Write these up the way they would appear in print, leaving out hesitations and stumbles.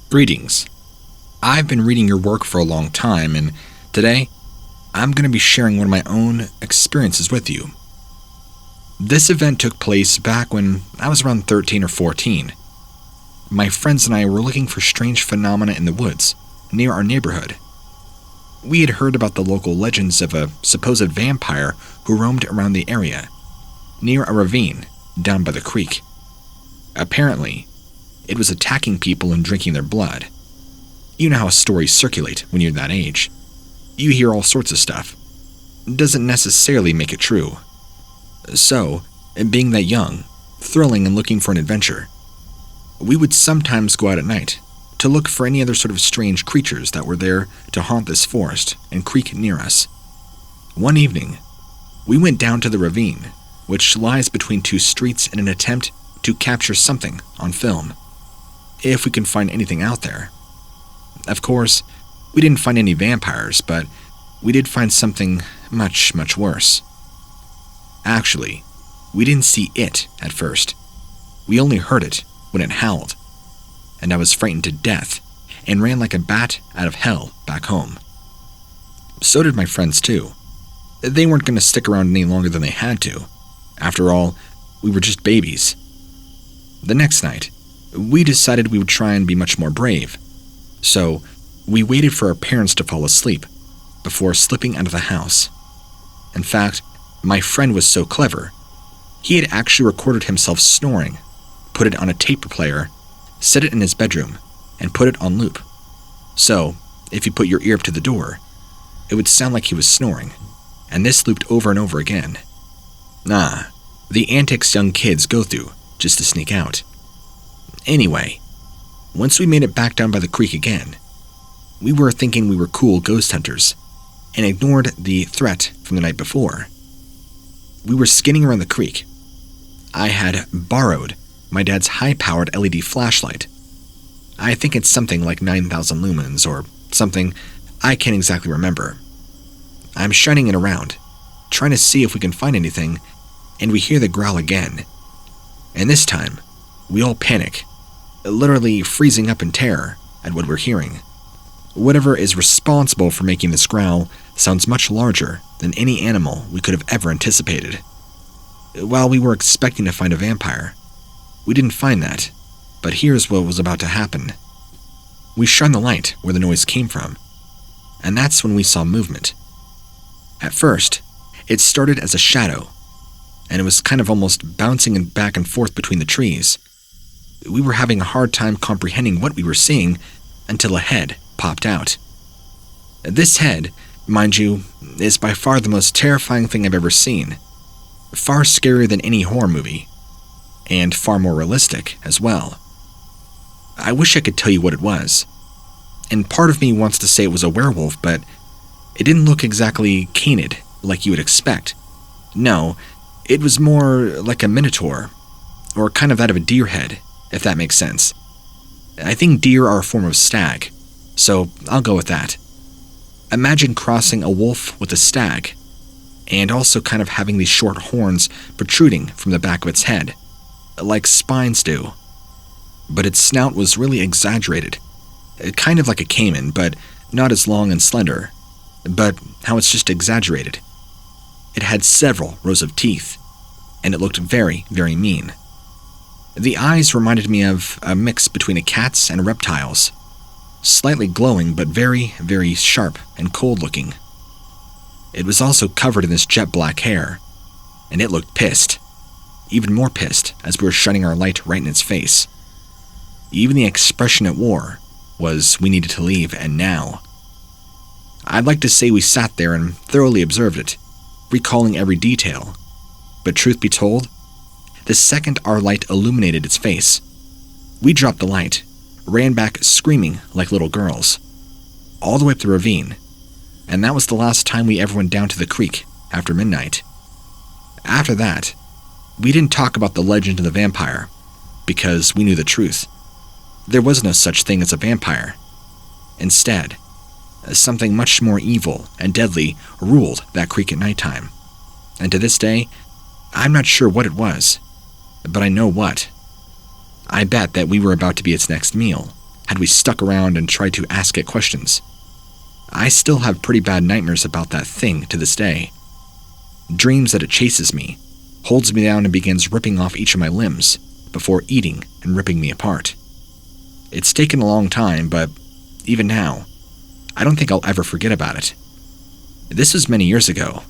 Greetings. I've been reading your work for a long time, and today, I'm going to be sharing one of my own experiences with you. This event took place back when I was around 13 or 14. My friends and I were looking for strange phenomena in the woods near our neighborhood. We had heard about the local legends of a supposed vampire who roamed around the area, near a ravine down by the creek. Apparently, it was attacking people and drinking their blood. You know how stories circulate when you're that age. You hear all sorts of stuff. Doesn't necessarily make it true. So, being that young, thrilling and looking for an adventure, we would sometimes go out at night to look for any other sort of strange creatures that were there to haunt this forest and creek near us. One evening, we went down to the ravine, which lies between two streets, in an attempt to capture something on film, if we can find anything out there. Of course, we didn't find any vampires, but we did find something much, much worse. Actually, we didn't see it at first. We only heard it when it howled, and I was frightened to death and ran like a bat out of hell back home. So did my friends too. They weren't going to stick around any longer than they had to. After all, we were just babies. The next night, we decided we would try and be much more brave. So, we waited for our parents to fall asleep before slipping out of the house. In fact, my friend was so clever, he had actually recorded himself snoring, put it on a tape player, set it in his bedroom, and put it on loop. So, if you put your ear up to the door, it would sound like he was snoring, and this looped over and over again. The antics young kids go through just to sneak out. Anyway, once we made it back down by the creek again, we were thinking we were cool ghost hunters and ignored the threat from the night before. We were skinning around the creek. I had borrowed my dad's high-powered LED flashlight. I think it's something like 9,000 lumens or something, I can't exactly remember. I'm shining it around, trying to see if we can find anything, and we hear the growl again. And this time, we all panic, literally freezing up in terror at what we're hearing. Whatever is responsible for making this growl sounds much larger than any animal we could have ever anticipated. While we were expecting to find a vampire, we didn't find that, but here's what was about to happen. We shone the light where the noise came from, and that's when we saw movement. At first, it started as a shadow, and it was kind of almost bouncing back and forth between the trees. We were having a hard time comprehending what we were seeing until a head popped out. This head, mind you, is by far the most terrifying thing I've ever seen. Far scarier than any horror movie, and far more realistic as well. I wish I could tell you what it was, and part of me wants to say it was a werewolf, but it didn't look exactly canid like you would expect. No, it was more like a minotaur, or kind of that of a deer head, if that makes sense. I think deer are a form of stag, so I'll go with that. Imagine crossing a wolf with a stag, and also kind of having these short horns protruding from the back of its head, like spines do. But its snout was really exaggerated, kind of like a caiman, but not as long and slender, but how it's just exaggerated. It had several rows of teeth, and it looked very, very mean. The eyes reminded me of a mix between a cat's and a reptile's, slightly glowing but very, very sharp and cold-looking. It was also covered in this jet-black hair, and it looked pissed, even more pissed as we were shining our light right in its face. Even the expression it wore was, we needed to leave, and now. I'd like to say we sat there and thoroughly observed it, recalling every detail, but truth be told, the second our light illuminated its face, we dropped the light, ran back screaming like little girls, all the way up the ravine, and that was the last time we ever went down to the creek after midnight. After that, we didn't talk about the legend of the vampire, because we knew the truth. There was no such thing as a vampire. Instead, something much more evil and deadly ruled that creek at nighttime. And to this day, I'm not sure what it was, but I know what. I bet that we were about to be its next meal, had we stuck around and tried to ask it questions. I still have pretty bad nightmares about that thing to this day. Dreams that it chases me, holds me down and begins ripping off each of my limbs before eating and ripping me apart. It's taken a long time, but even now, I don't think I'll ever forget about it. This was many years ago.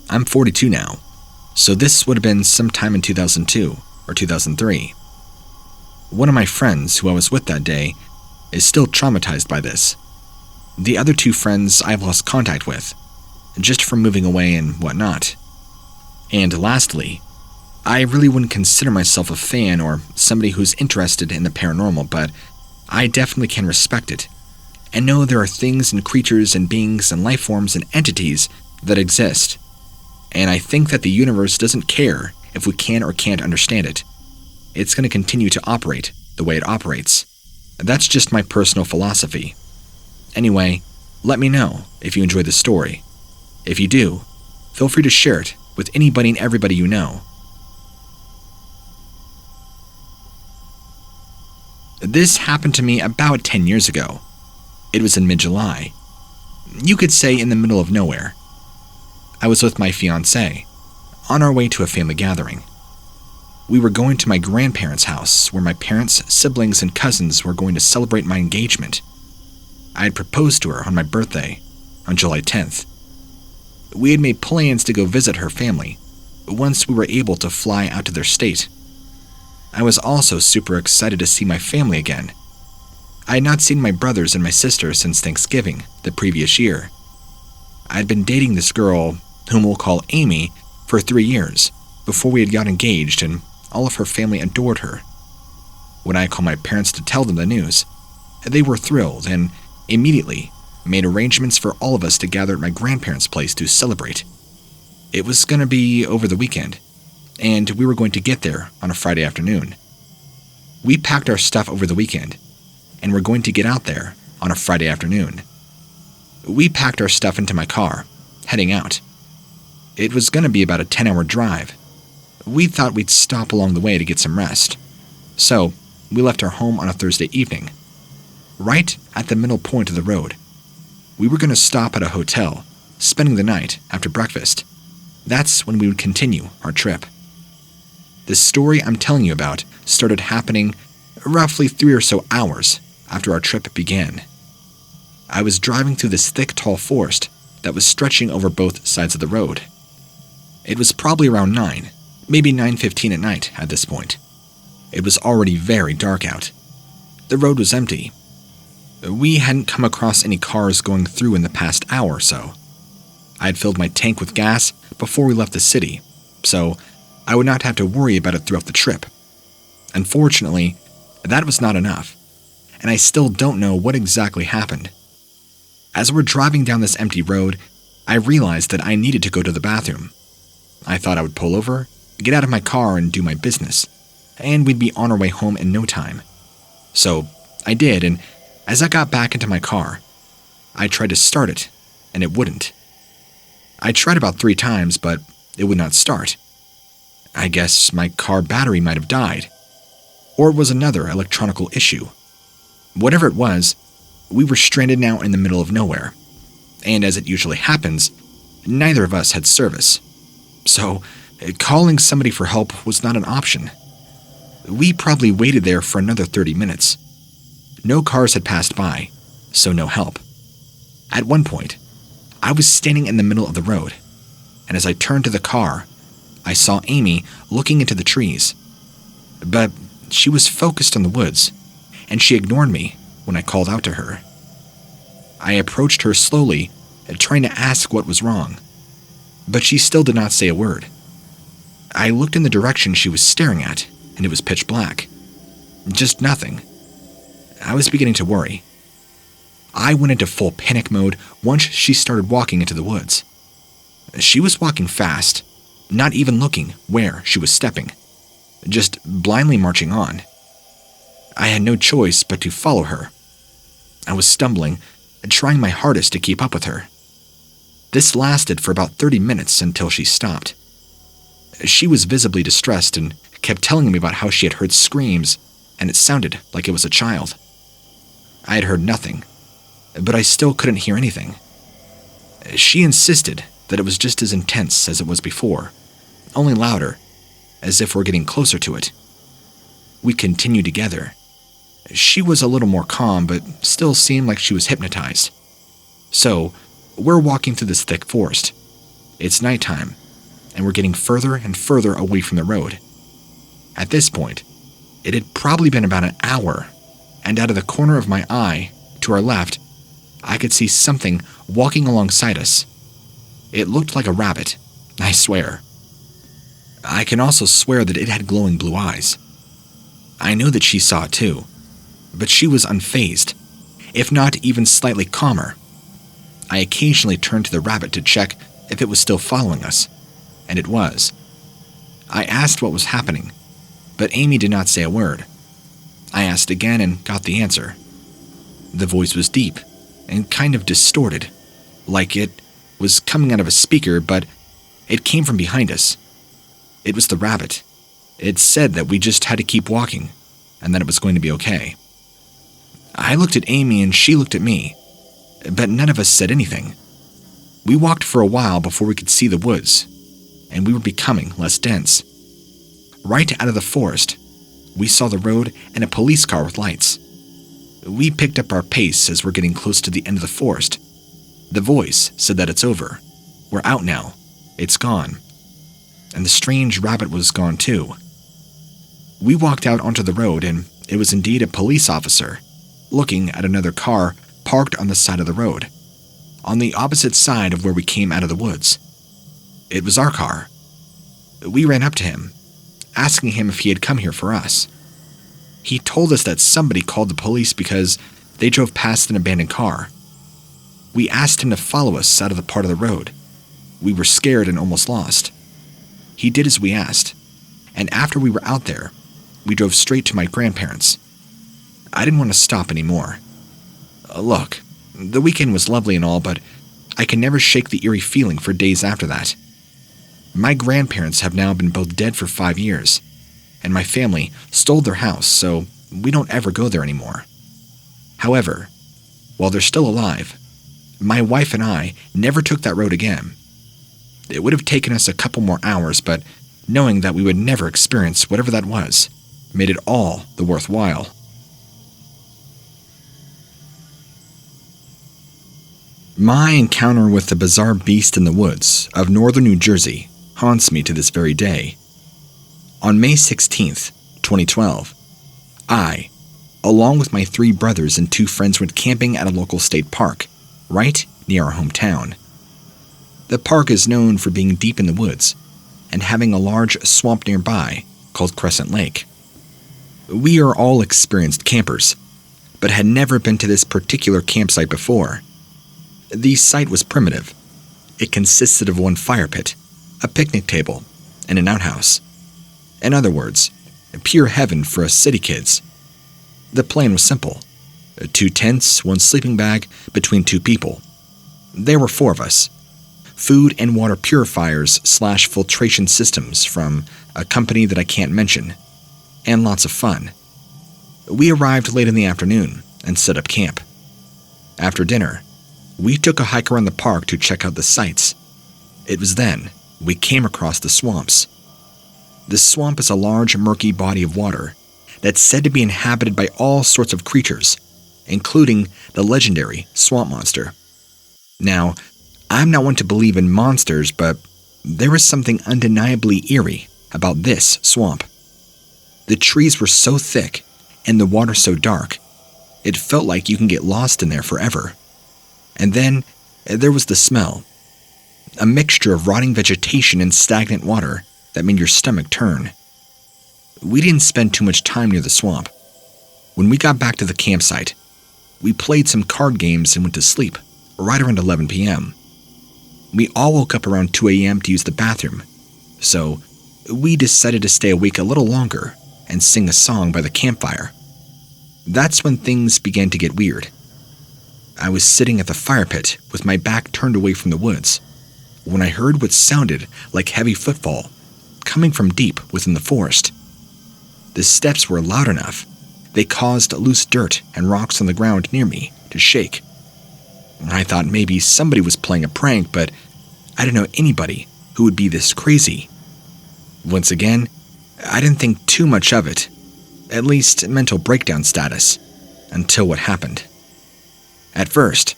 I'm 42 now, so this would have been sometime in 2002 or 2003. One of my friends who I was with that day is still traumatized by this. The other two friends I've lost contact with, just from moving away and whatnot. And lastly, I really wouldn't consider myself a fan or somebody who's interested in the paranormal, but I definitely can respect it and know there are things and creatures and beings and life forms and entities that exist. And I think that the universe doesn't care if we can or can't understand it. It's going to continue to operate the way it operates. That's just my personal philosophy. Anyway, let me know if you enjoyed the story. If you do, feel free to share it with anybody and everybody you know. This happened to me about 10 years ago. It was in mid-July. You could say in the middle of nowhere. I was with my fiancée, on our way to a family gathering. We were going to my grandparents' house, where my parents, siblings, and cousins were going to celebrate my engagement. I had proposed to her on my birthday, on July 10th. We had made plans to go visit her family, once we were able to fly out to their state. I was also super excited to see my family again. I had not seen my brothers and my sister since Thanksgiving the previous year. I had been dating this girl, whom we'll call Amy, for 3 years, before we had got engaged, and all of her family adored her. When I called my parents to tell them the news, they were thrilled and immediately made arrangements for all of us to gather at my grandparents' place to celebrate. It was going to be over the weekend, and we were going to get there on a Friday afternoon. We packed our stuff over the weekend, and were going to get out there on a Friday afternoon. We packed our stuff into my car, heading out. It was going to be about a 10-hour drive. We thought we'd stop along the way to get some rest. So, we left our home on a Thursday evening. Right at the middle point of the road, we were going to stop at a hotel, spending the night after breakfast. That's when we would continue our trip. The story I'm telling you about started happening roughly 3 or so hours after our trip began. I was driving through this thick, tall forest that was stretching over both sides of the road. It was probably around 9, maybe 9:15 at night at this point. It was already very dark out. The road was empty. We hadn't come across any cars going through in the past hour or so. I had filled my tank with gas before we left the city, so I would not have to worry about it throughout the trip. Unfortunately, that was not enough, and I still don't know what exactly happened. As we're driving down this empty road, I realized that I needed to go to the bathroom. I thought I would pull over, get out of my car, and do my business, and we'd be on our way home in no time. So I did, and as I got back into my car, I tried to start it, and it wouldn't. I tried about 3 times, but it would not start. I guess my car battery might have died, or it was another electronical issue. Whatever it was, we were stranded now in the middle of nowhere, and as it usually happens, neither of us had service. So, calling somebody for help was not an option. We probably waited there for another 30 minutes. No cars had passed by, so no help. At one point, I was standing in the middle of the road, and as I turned to the car, I saw Amy looking into the trees. But she was focused on the woods, and she ignored me when I called out to her. I approached her slowly, trying to ask what was wrong, but she still did not say a word. I looked in the direction she was staring at, and it was pitch black. Just nothing. I was beginning to worry. I went into full panic mode once she started walking into the woods. She was walking fast, not even looking where she was stepping, just blindly marching on. I had no choice but to follow her. I was stumbling, trying my hardest to keep up with her. This lasted for about 30 minutes until she stopped. She was visibly distressed and kept telling me about how she had heard screams, and it sounded like it was a child. I had heard nothing, but I still couldn't hear anything. She insisted that it was just as intense as it was before, only louder, as if we're getting closer to it. We continued together. She was a little more calm, but still seemed like she was hypnotized. So, we're walking through this thick forest. It's nighttime, and we're getting further and further away from the road. At this point, it had probably been about an hour, and out of the corner of my eye, to our left, I could see something walking alongside us. It looked like a rabbit, I swear. I can also swear that it had glowing blue eyes. I know that she saw it too, but she was unfazed, if not even slightly calmer. I occasionally turned to the rabbit to check if it was still following us, and it was. I asked what was happening, but Amy did not say a word. I asked again and got the answer. The voice was deep and kind of distorted, like it was coming out of a speaker, but it came from behind us. It was the rabbit. It said that we just had to keep walking, and that it was going to be okay. I looked at Amy and she looked at me, but none of us said anything. We walked for a while before we could see the woods, and we were becoming less dense. Right out of the forest, we saw the road and a police car with lights. We picked up our pace as we're getting close to the end of the forest. The voice said that it's over. We're out now. It's gone. And the strange rabbit was gone too. We walked out onto the road, and it was indeed a police officer, looking at another car parked on the side of the road, on the opposite side of where we came out of the woods. It was our car. We ran up to him, asking him if he had come here for us. He told us that somebody called the police because they drove past an abandoned car. We asked him to follow us out of the part of the road. We were scared and almost lost. He did as we asked, and after we were out there, we drove straight to my grandparents'. I didn't want to stop anymore. Look, the weekend was lovely and all, but I can never shake the eerie feeling for days after that. My grandparents have now been both dead for 5 years, and my family stole their house, so we don't ever go there anymore. However, while they're still alive, my wife and I never took that road again. It would have taken us a couple more hours, but knowing that we would never experience whatever that was made it all the worthwhile. My encounter with the bizarre beast in the woods of northern New Jersey haunts me to this very day. On May 16th, 2012, I, along with my 3 brothers and 2 friends, went camping at a local state park, right near our hometown. The park is known for being deep in the woods and having a large swamp nearby called Crescent Lake. We are all experienced campers, but had never been to this particular campsite before. The site was primitive. It consisted of 1 fire pit, a picnic table, and an outhouse. In other words, pure heaven for us city kids. The plan was simple. 2 tents, 1 sleeping bag, between 2 people. There were 4 of us. Food and water purifiers / filtration systems from a company that I can't mention, and lots of fun. We arrived late in the afternoon and set up camp. After dinner, we took a hike around the park to check out the sights. It was then we came across the swamps. The swamp is a large, murky body of water that's said to be inhabited by all sorts of creatures, including the legendary swamp monster. Now, I'm not one to believe in monsters, but there was something undeniably eerie about this swamp. The trees were so thick and the water so dark, it felt like you can get lost in there forever. And then there was the smell, a mixture of rotting vegetation and stagnant water that made your stomach turn. We didn't spend too much time near the swamp. When we got back to the campsite, we played some card games and went to sleep right around 11 p.m. We all woke up around 2 a.m. to use the bathroom, so we decided to stay awake a little longer and sing a song by the campfire. That's when things began to get weird. I was sitting at the fire pit with my back turned away from the woods when I heard what sounded like heavy footfall coming from deep within the forest. The steps were loud enough they caused loose dirt and rocks on the ground near me to shake. I thought maybe somebody was playing a prank, but I didn't know anybody who would be this crazy. Once again, I didn't think too much of it, at least mental breakdown status, until what happened. At first,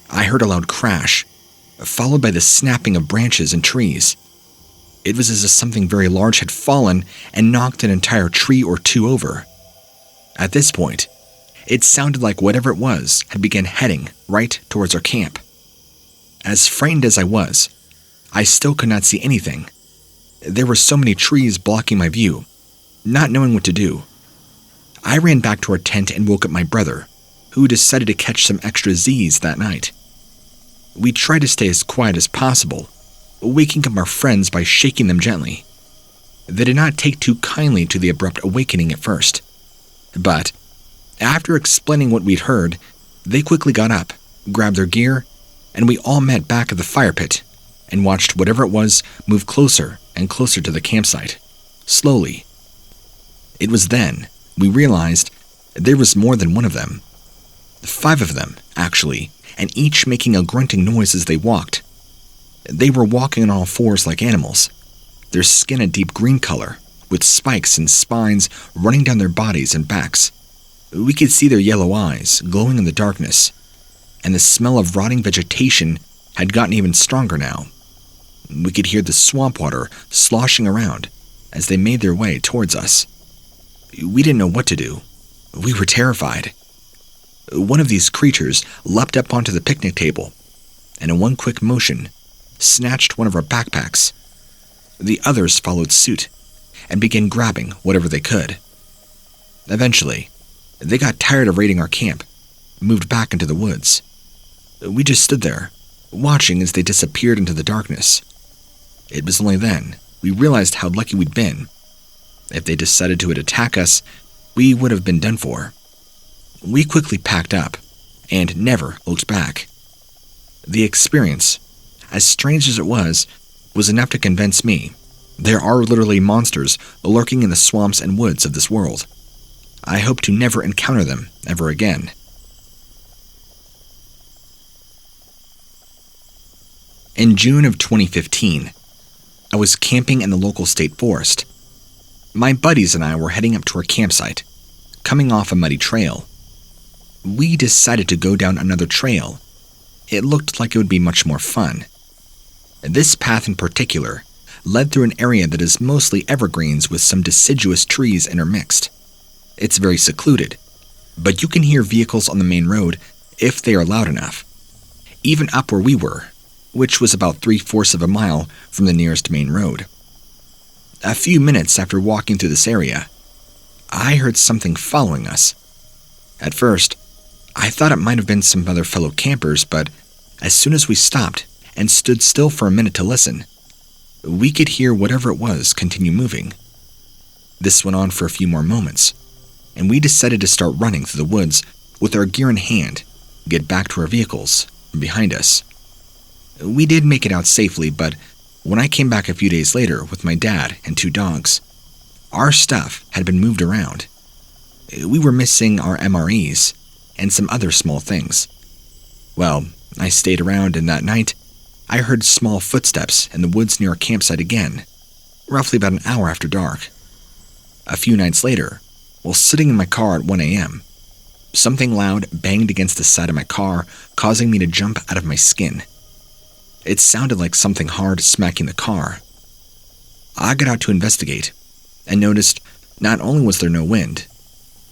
I heard a loud crash, followed by the snapping of branches and trees. It was as if something very large had fallen and knocked an entire tree or two over. At this point, it sounded like whatever it was had begun heading right towards our camp. As frightened as I was, I still could not see anything. There were so many trees blocking my view, not knowing what to do. I ran back to our tent and woke up my brother, who decided to catch some extra Z's that night. We tried to stay as quiet as possible, waking up our friends by shaking them gently. They did not take too kindly to the abrupt awakening at first, but after explaining what we'd heard, they quickly got up, grabbed their gear, and we all met back at the fire pit and watched whatever it was move closer and closer to the campsite, slowly. It was then we realized there was more than one of them. 5 of them, actually, and each making a grunting noise as they walked. They were walking on all fours like animals, their skin a deep green color, with spikes and spines running down their bodies and backs. We could see their yellow eyes glowing in the darkness, and the smell of rotting vegetation had gotten even stronger now. We could hear the swamp water sloshing around as they made their way towards us. We didn't know what to do. We were terrified. One of these creatures leapt up onto the picnic table, and in one quick motion, snatched one of our backpacks. The others followed suit and began grabbing whatever they could. Eventually, they got tired of raiding our camp, moved back into the woods. We just stood there, watching as they disappeared into the darkness. It was only then we realized how lucky we'd been. If they decided to attack us, we would have been done for. We quickly packed up and never looked back. The experience, as strange as it was enough to convince me there are literally monsters lurking in the swamps and woods of this world. I hope to never encounter them ever again. In June of 2015, I was camping in the local state forest. My buddies and I were heading up to our campsite, coming off a muddy trail. We decided to go down another trail. It looked like it would be much more fun. This path in particular led through an area that is mostly evergreens with some deciduous trees intermixed. It's very secluded, but you can hear vehicles on the main road if they are loud enough. Even up where we were, which was about 3/4 of a mile from the nearest main road. A few minutes after walking through this area, I heard something following us. At first, I thought it might have been some other fellow campers, but as soon as we stopped and stood still for a minute to listen, we could hear whatever it was continue moving. This went on for a few more moments, and we decided to start running through the woods with our gear in hand, get back to our vehicles behind us. We did make it out safely, but when I came back a few days later with my dad and 2 dogs, our stuff had been moved around. We were missing our MREs and some other small things. Well, I stayed around, and that night, I heard small footsteps in the woods near our campsite again, roughly about an hour after dark. A few nights later, while sitting in my car at 1 a.m., something loud banged against the side of my car, causing me to jump out of my skin. It sounded like something hard smacking the car. I got out to investigate and noticed not only was there no wind,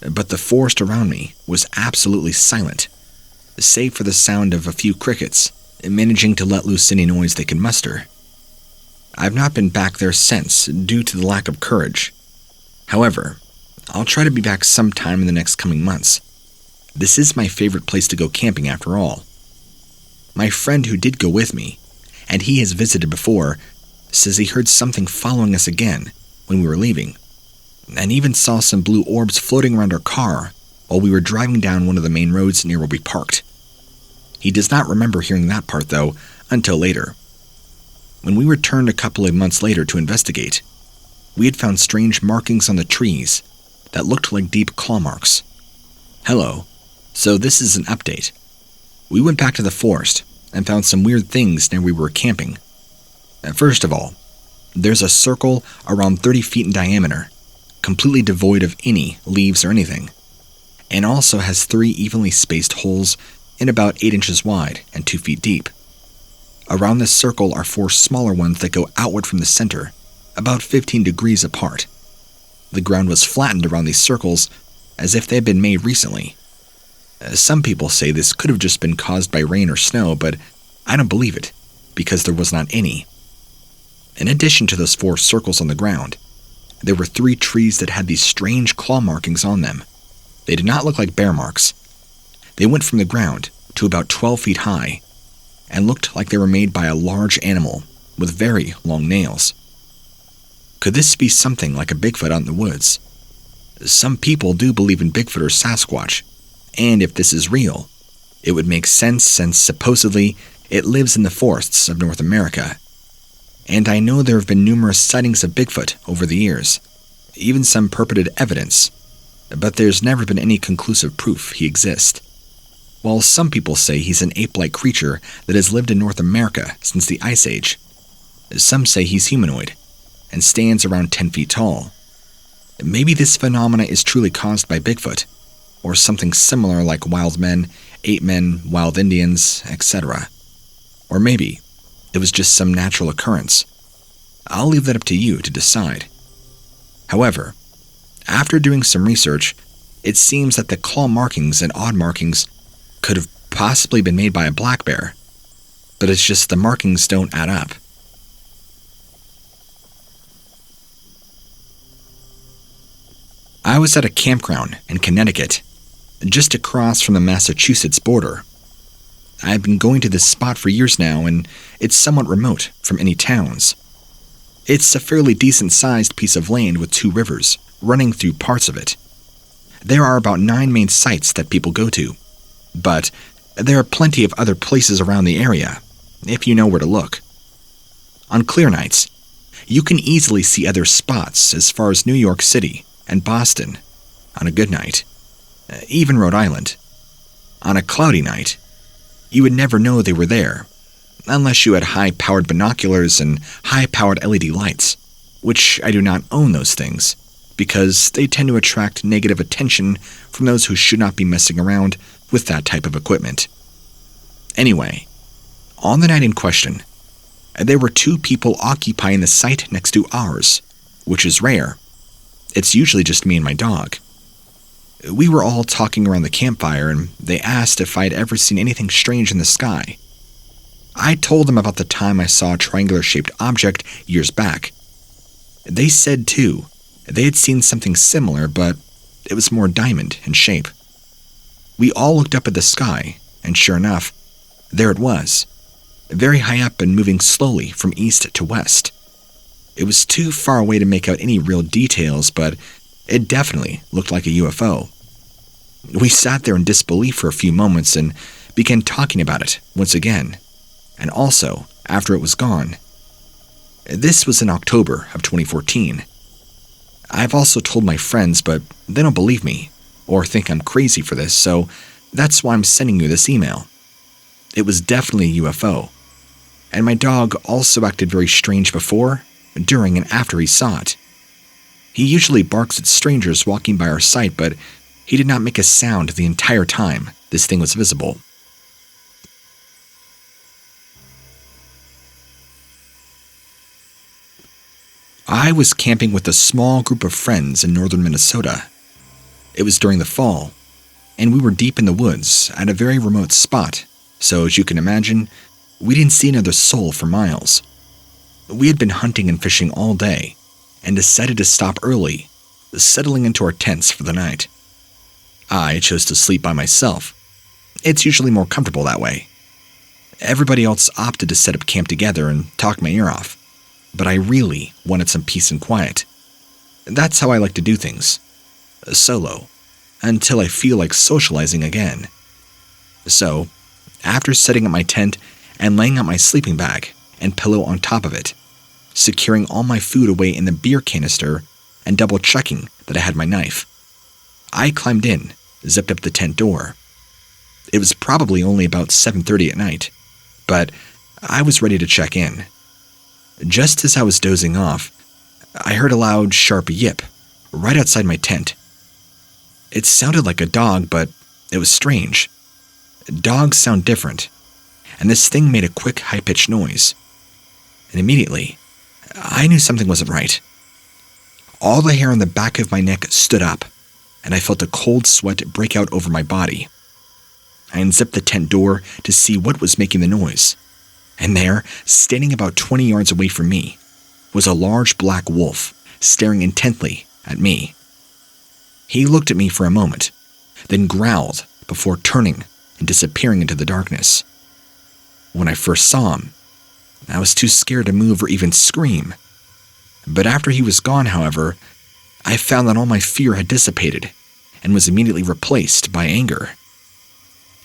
but the forest around me was absolutely silent, save for the sound of a few crickets managing to let loose any noise they could muster. I've not been back there since due to the lack of courage. However, I'll try to be back sometime in the next coming months. This is my favorite place to go camping after all. My friend who did go with me, and he has visited before, says he heard something following us again when we were leaving, and even saw some blue orbs floating around our car while we were driving down one of the main roads near where we parked. He does not remember hearing that part, though, until later. When we returned a couple of months later to investigate, we had found strange markings on the trees, that looked like deep claw marks. Hello. So this is an update. We went back to the forest and found some weird things near where we were camping. First of all, there's a circle around 30 feet in diameter, completely devoid of any leaves or anything, and also has 3 evenly spaced holes in about 8 inches wide and 2 feet deep. Around this circle are 4 smaller ones that go outward from the center, about 15 degrees apart. The ground was flattened around these circles as if they had been made recently. Some people say this could have just been caused by rain or snow, but I don't believe it, because there was not any. In addition to those 4 circles on the ground, there were 3 trees that had these strange claw markings on them. They did not look like bear marks. They went from the ground to about 12 feet high and looked like they were made by a large animal with very long nails. Could this be something like a Bigfoot out in the woods? Some people do believe in Bigfoot or Sasquatch, and if this is real, it would make sense since supposedly it lives in the forests of North America. And I know there have been numerous sightings of Bigfoot over the years, even some purported evidence, but there's never been any conclusive proof he exists. While some people say he's an ape-like creature that has lived in North America since the Ice Age, some say he's humanoid and stands around 10 feet tall. Maybe this phenomena is truly caused by Bigfoot, or something similar like wild men, ape men, wild Indians, etc. Or maybe it was just some natural occurrence. I'll leave that up to you to decide. However, after doing some research, it seems that the claw markings and odd markings could have possibly been made by a black bear, but it's just the markings don't add up. I was at a campground in Connecticut, just across from the Massachusetts border. I've been going to this spot for years now, and it's somewhat remote from any towns. It's a fairly decent-sized piece of land with 2 rivers running through parts of it. There are about 9 main sites that people go to, but there are plenty of other places around the area, if you know where to look. On clear nights, you can easily see other spots as far as New York City and Boston on a good night, even Rhode Island. On a cloudy night, you would never know they were there, unless you had high-powered binoculars and high-powered LED lights, which I do not own those things, because they tend to attract negative attention from those who should not be messing around with that type of equipment. Anyway, on the night in question, there were 2 people occupying the site next to ours, which is rare. It's usually just me and my dog. We were all talking around the campfire, and they asked if I'd ever seen anything strange in the sky. I told them about the time I saw a triangular-shaped object years back. They said, too, they had seen something similar, but it was more diamond in shape. We all looked up at the sky, and sure enough, there it was, very high up and moving slowly from east to west. It was too far away to make out any real details, but it definitely looked like a UFO. We sat there in disbelief for a few moments and began talking about it once again, and also after it was gone. This was in October of 2014. I've also told my friends, but they don't believe me or think I'm crazy for this, so that's why I'm sending you this email. It was definitely a UFO, and my dog also acted very strange before, during, and after he saw it. He usually barks at strangers walking by our site, but he did not make a sound the entire time this thing was visible. I was camping with a small group of friends in northern Minnesota. It was during the fall, and we were deep in the woods at a very remote spot, so as you can imagine, we didn't see another soul for miles. We had been hunting and fishing all day, and decided to stop early, settling into our tents for the night. I chose to sleep by myself. It's usually more comfortable that way. Everybody else opted to set up camp together and talk my ear off, but I really wanted some peace and quiet. That's how I like to do things, solo, until I feel like socializing again. So, after setting up my tent and laying out my sleeping bag and pillow on top of it, securing all my food away in the beer canister, and double-checking that I had my knife, I climbed in, zipped up the tent door. It was probably only about 7:30 at night, but I was ready to check in. Just as I was dozing off, I heard a loud, sharp yip right outside my tent. It sounded like a dog, but it was strange. Dogs sound different, and this thing made a quick, high-pitched noise. And immediately, I knew something wasn't right. All the hair on the back of my neck stood up, and I felt a cold sweat break out over my body. I unzipped the tent door to see what was making the noise, and there, standing about 20 yards away from me, was a large black wolf staring intently at me. He looked at me for a moment, then growled before turning and disappearing into the darkness. When I first saw him, I was too scared to move or even scream. But after he was gone, however, I found that all my fear had dissipated and was immediately replaced by anger.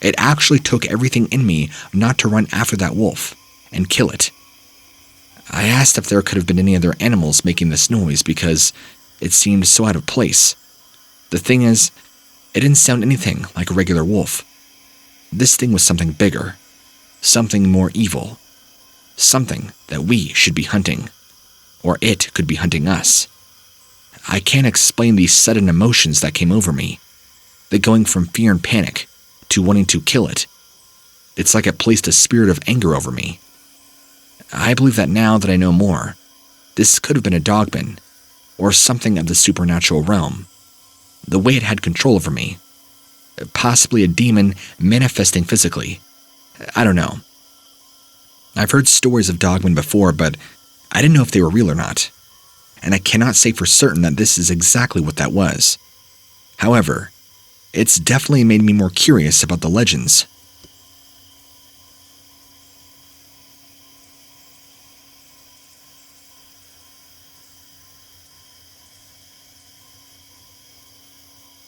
It actually took everything in me not to run after that wolf and kill it. I asked if there could have been any other animals making this noise because it seemed so out of place. The thing is, it didn't sound anything like a regular wolf. This thing was something bigger, something more evil, something that we should be hunting, or it could be hunting us. I can't explain these sudden emotions that came over me, the going from fear and panic to wanting to kill it. It's like it placed a spirit of anger over me. I believe that now that I know more, this could have been a Dogman, or something of the supernatural realm. The way it had control over me. Possibly a demon manifesting physically. I don't know. I've heard stories of Dogman before, but I didn't know if they were real or not. And I cannot say for certain that this is exactly what that was. However, it's definitely made me more curious about the legends